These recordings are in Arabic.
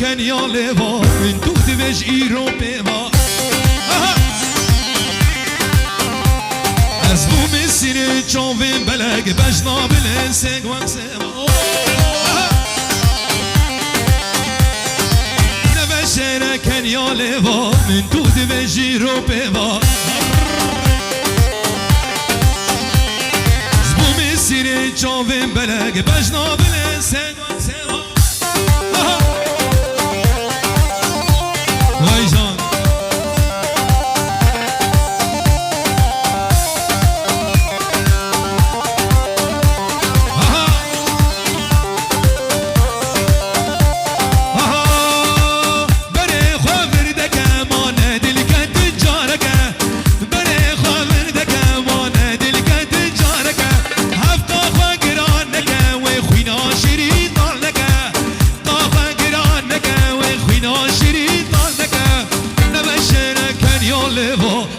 كان يا ليفا من توت بيج إيرو بيما أزبو مسيري تشوفين بلاك باش نابل إنسيك وانسيما نبشر كان يا ليفا من توت بيج إيرو بيما أزبو مسيري تشوفين بلاك باش نابل إنسيك وانسيما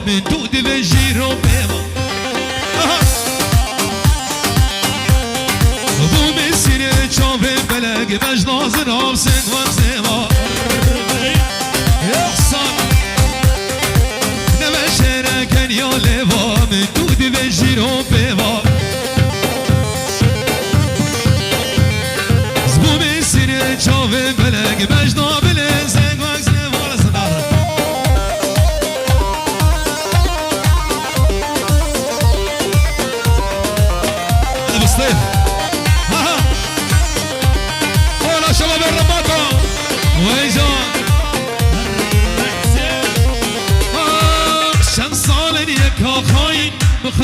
من تو دیوژیرو بیما بو مسیره چاوه بلگ مجنازن آبسن وانزیما احسان نوشره کن یا لیوا من تو دیوژیرو بیما بو مسیره چاوه بلگ مجنازن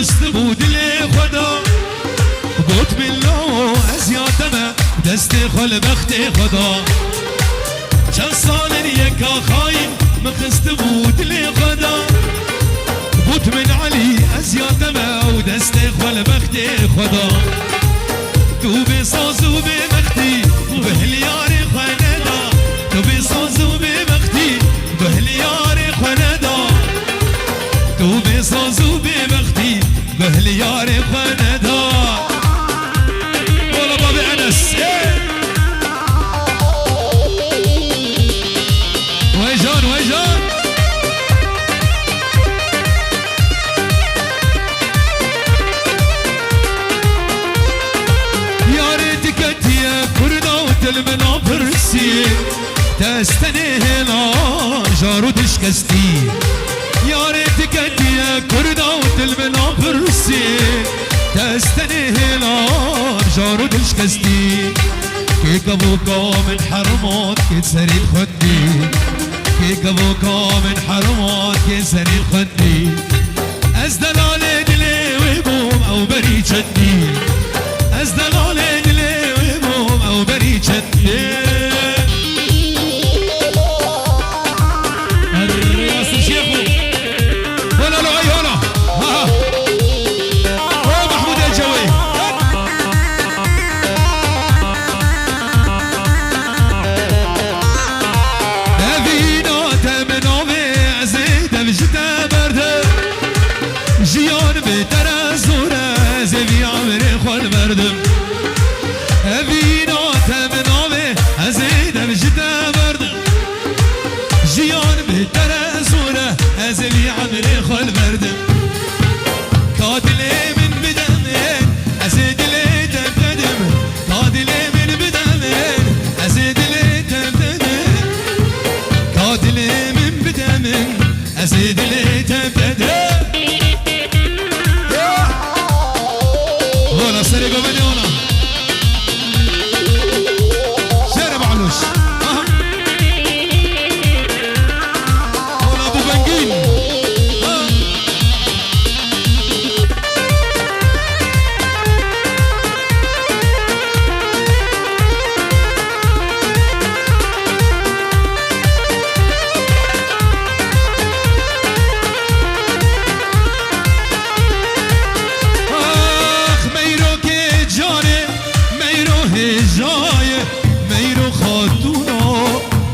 خست بود لی خدا گوت بالله از یادمه دست خال بخت خدا چند سال یک خاین مخست بود لی خدا گوت من علی از یادمه و دست خال بخت خدا تو بسازو به مختی و به هلیار خانه دا تو بسازو به مختی به هلیار خانه دا تو بسازو به مختی بهل یار خاندا والله بابي انس ويجان ويجان يا ريتك انت يا كردا وتلمنا برسي تستني هنا جارو تشكستي يا ريتك انت يا كردا وتلمنا برسي تستني هنا جارو تشكستي كيك ابوكا من حرمات كتسري خدي كيك ابوكا من حرمات كتسري خدي از دلال دلي ويبوم او بري جدي از دلال دلي ويبوم او بري جدي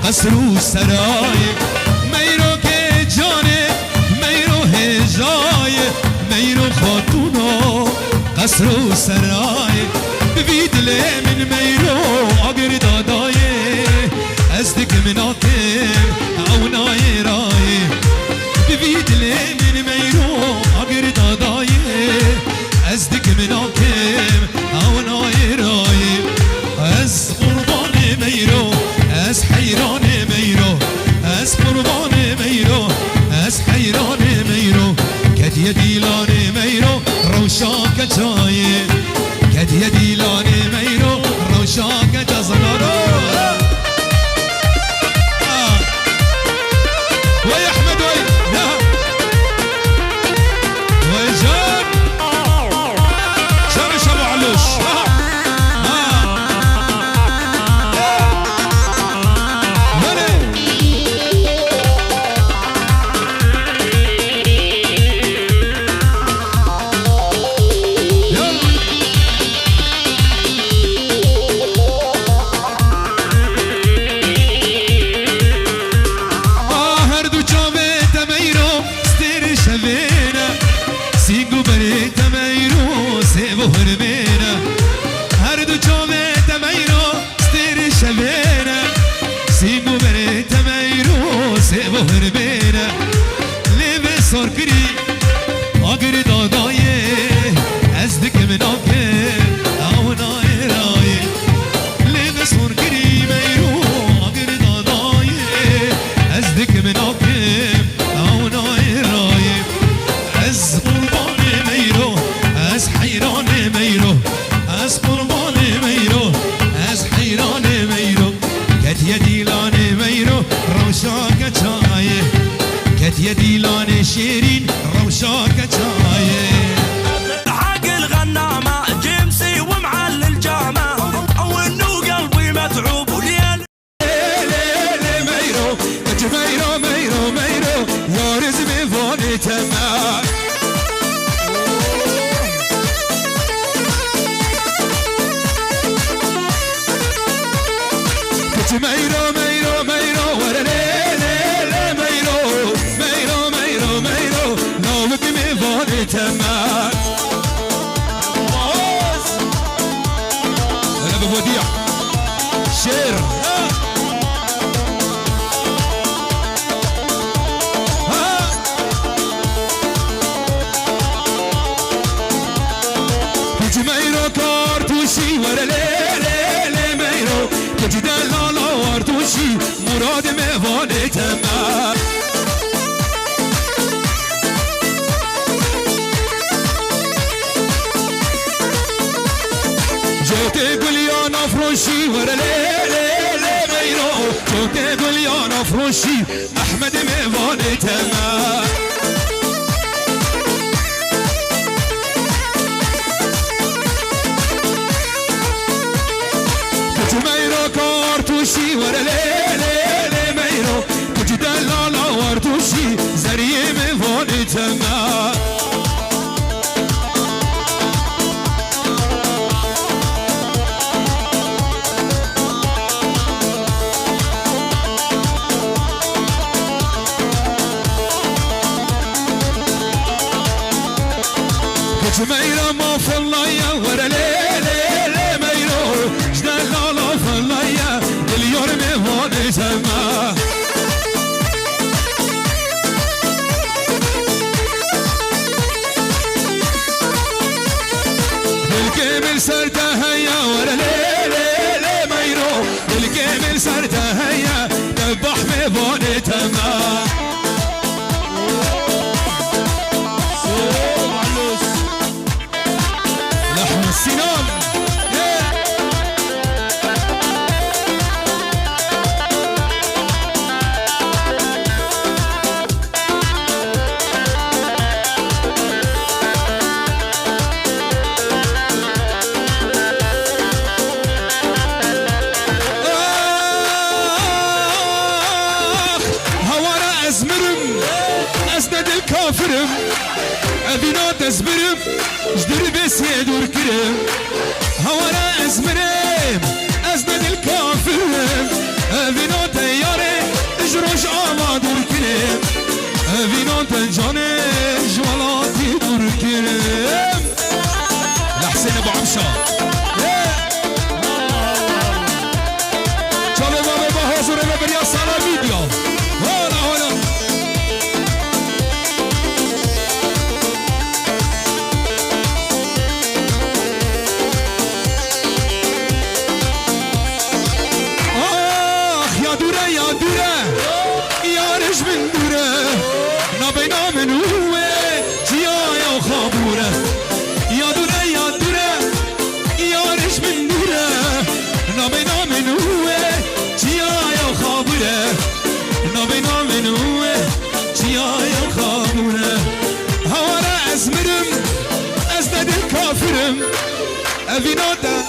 قصر سرای میرو که جانه میرو هجای میرو خاتونو قصر سرای ببید من میرو آگر دادای از دیگه روشاك جزنارو ويا احمد ويا جان شرش ابو علوش يا ديلان شيرين روشاك جايه حق الغنامه جيمسي ومعلل جامه او انه قلبي متعوب وليل ليل ميرو ميرو ميرو ميرو يا رزمي فوني تمام ميرو ميرو ميرو ورا ليل ميرو ميرو ميرو ميرو لو بكمي فوني تمام انا بوديع شير ميرو كارتوشي ورا ليل ميرو كجدال لالا وارتوشي مراد مهواني تمام جوتي قليان افروشي ورا ليل ميرو جوتي قليان افروشي احمد مهواني تمام ورا ليل ميرو كجدال لالا وارتوشي زريه مفوني تمام كجميرة ما فلايا ورا ليل ميرو جدال لالا فلايا اليوم مهون سما بالكامل سرته هيا ورا ليل ميرو بالكامل سرته هيا دبح مهون تمام لحم السنان كافرم أبينات أزبرم جدر بس يدور كرم هوانا أزمرم أزند الكافرم أبينات ياري اجروش آما دور كرم أبينات جاني جوالاتي دور كرم لحسين أبو عمشا جالي بابا بحضور ببريا سالا فيديو هلا افينوتا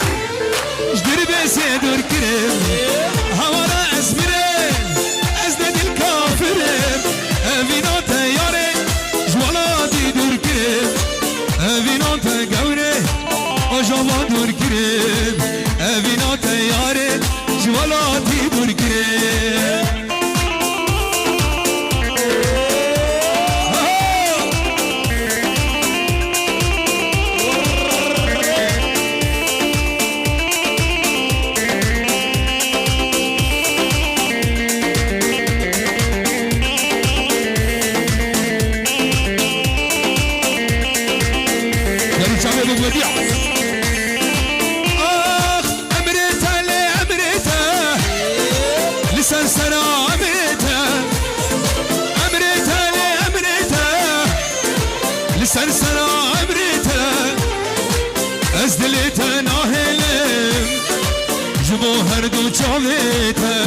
جدر بس يدور كريم هوانا اسمرين ازداد الكافرين افينوتا ياري جوالاتي دور كريم افينوتا قوري وجوما دور كريم افينوتا ياري جوالاتي دور كريم سرسرة عبريته أزدليته ناهلم جبو هردو جاويته